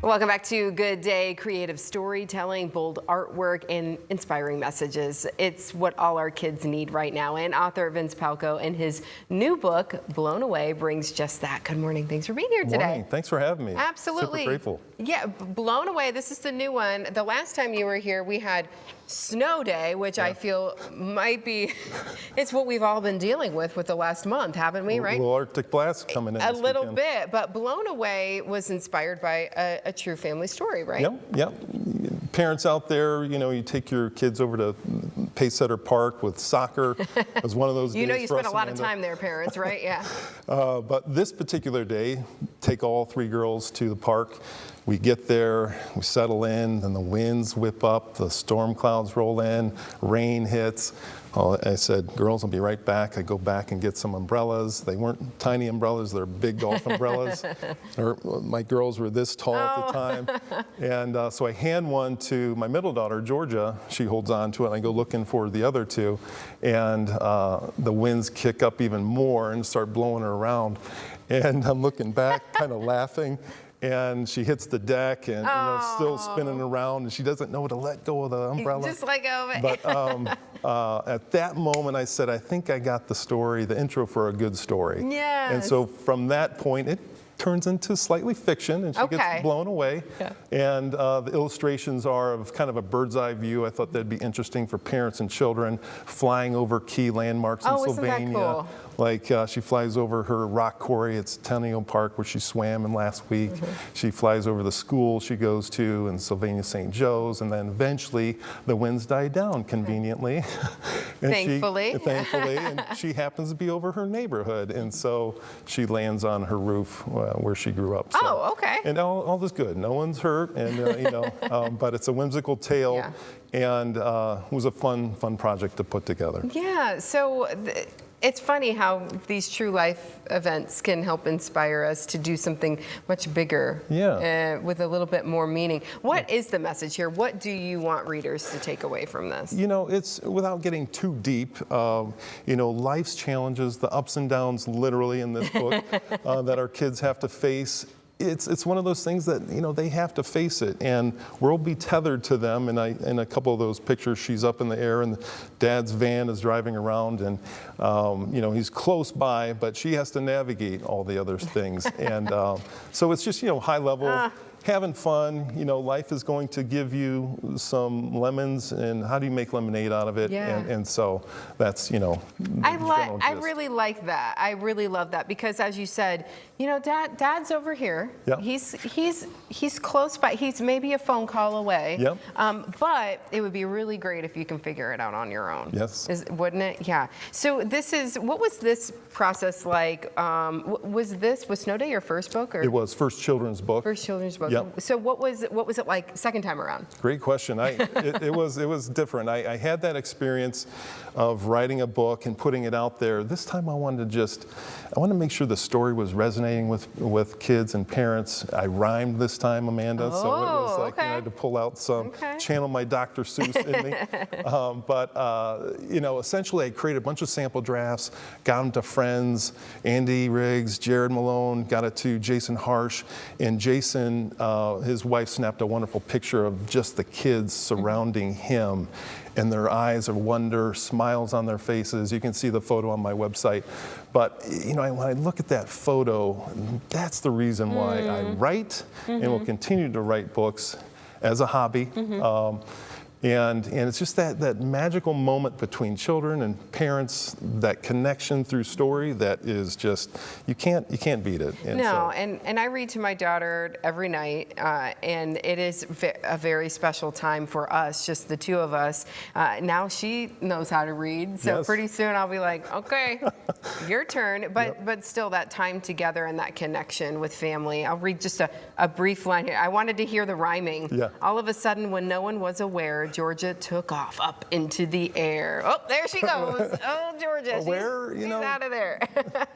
Welcome back to Good Day. Creative storytelling, bold artwork, and inspiring messages. It's what all our kids need right now. And author Vince Palko and his new book, Blown Away, brings just that. Good morning. Thanks for being here today. Morning. Thanks for having me. Absolutely. Super grateful. Yeah, Blown Away. This is the new one. The last time you were here, we had Snow Day, which I feel might be, it's what we've all been dealing with the last month, haven't we, right? A little Arctic blast coming in A this little weekend. bit, but Blown Away was inspired by a true family story, right? Yep. Parents out there, you take your kids over to Pacesetter Park with soccer. It was one of those days You for spent us, a lot of Amanda. time there, parents, right? Yeah. But this particular day, take all three girls to the park. We get there, we settle in, then the winds whip up, the storm clouds roll in, rain hits. I said, girls, I'll be right back. I go back and get some umbrellas. They weren't tiny umbrellas, they're big golf umbrellas. My girls were this tall at the time. And so I hand one to my middle daughter, Georgia. She holds on to it, and I go looking for the other two. And the winds kick up even more and start blowing her around. And I'm looking back, kind of laughing. And she hits the deck and still spinning around, and she doesn't know to let go of the umbrella. Just let go of it. But at that moment, I said, I think I got the story, the intro for a good story. Yes. And so from that point, it turns into slightly fiction, and she gets blown away. Yeah. And the illustrations are of kind of a bird's eye view. I thought that'd be interesting for parents and children, flying over key landmarks in Sylvania. Isn't that cool? Like she flies over her rock quarry at Centennial Park where she swam in last week. She flies over the school she goes to in Sylvania St. Joe's, and then eventually the winds die down conveniently. And Thankfully. Thankfully, and she happens to be over her neighborhood, and so she lands on her roof where she grew up. So. Oh, okay. And all is good. No one's hurt, and but it's a whimsical tale, and it was a fun project to put together. Yeah. So. It's funny how these true life events can help inspire us to do something much bigger with a little bit more meaning. What is the message here? What do you want readers to take away from this? It's without getting too deep, life's challenges, the ups and downs literally in this book that our kids have to face. It's one of those things that, they have to face it, and we'll be tethered to them. And in a couple of those pictures, she's up in the air and Dad's van is driving around, and, he's close by, but she has to navigate all the other things. And so it's just, high level. Having fun, life is going to give you some lemons, and how do you make lemonade out of it? Yeah. And so that's, I really like that. I really love that because, as you said, Dad's over here. Yep. He's close by. He's maybe a phone call away. Yep. But it would be really great if you can figure it out on your own. Yes. Wouldn't it? Yeah. So what was this process like? Was Snow Day your first book? Or? It was first children's book. First children's book. Yep. So what was it like second time around? Great question. It was different. I had that experience of writing a book and putting it out there. This time I wanted to make sure the story was resonating with kids and parents. I rhymed this time, Amanda, so it was like I had to pull out channel my Dr. Seuss in me. But essentially I created a bunch of sample drafts, got them to friends, Andy Riggs, Jared Malone, got it to Jason Harsh, and Jason, his wife, snapped a wonderful picture of just the kids surrounding him, and their eyes of wonder, smiles on their faces. You can see the photo on my website. But when I look at that photo, that's the reason why I write and will continue to write books as a hobby. And it's just that magical moment between children and parents, that connection through story that is just, you can't beat it. And I read to my daughter every night, and it is a very special time for us, just the two of us. Now she knows how to read, so pretty soon I'll be like, okay, your turn. But still, that time together and that connection with family. I'll read just a brief line here. I wanted to hear the rhyming. Yeah. All of a sudden, when no one was aware, Georgia took off up into the air. Oh, there she goes. Oh, Georgia. Where, she's out of there.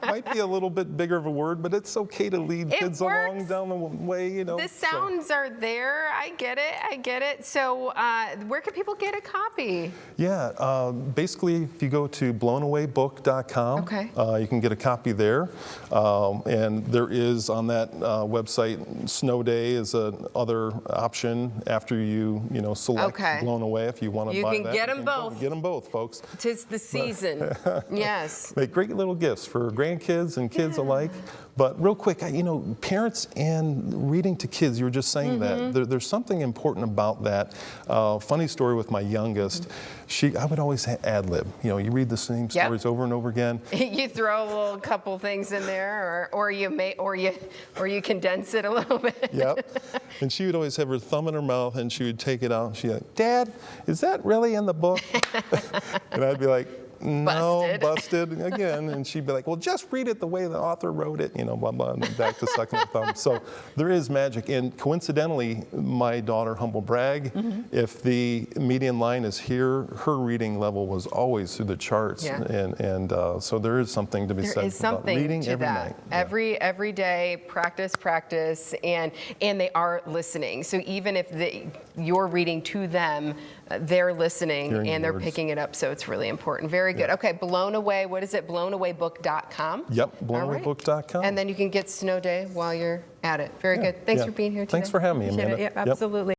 Might be a little bit bigger of a word, but it's okay to lead kids along down the way, The sounds are there. I get it. So where can people get a copy? Yeah, basically, if you go to blownawaybook.com, you can get a copy there. And there is on that website, Snow Day is another option after you select Blown Away if you want to buy that. You can get them both. Get them both, folks. 'Tis the season. Yes. Make great little gifts for grandkids and kids alike. But real quick, parents and reading to kids, you were just saying that. There's something important about that. Funny story with my youngest. I would always ad lib. You read the same stories over and over again. You throw a little couple things in there, or you condense it a little bit. Yep. And she would always have her thumb in her mouth, and she would take it out, and she'd be like, "Dad, is that really in the book?" And I'd be like, "No, busted again." And she'd be like, "Well, just read it the way the author wrote it," blah, blah, and back to sucking the thumb. So there is magic. And coincidentally, my daughter, humble brag, if the median line is here, her reading level was always through the charts. Yeah. And so there is something to be said about reading every night. Every day, practice, and they are listening. So even if you're reading to them, they're listening. Hearing and they're words. picking it up. So it's really important. Very good. Okay, Blown Away. What is it? Blownawaybook.com. Yep, blownawaybook.com. And then you can get Snow Day while you're at it. Very good. Thanks for being here today. Thanks for having me, Amanda. Appreciate it. Yep, absolutely.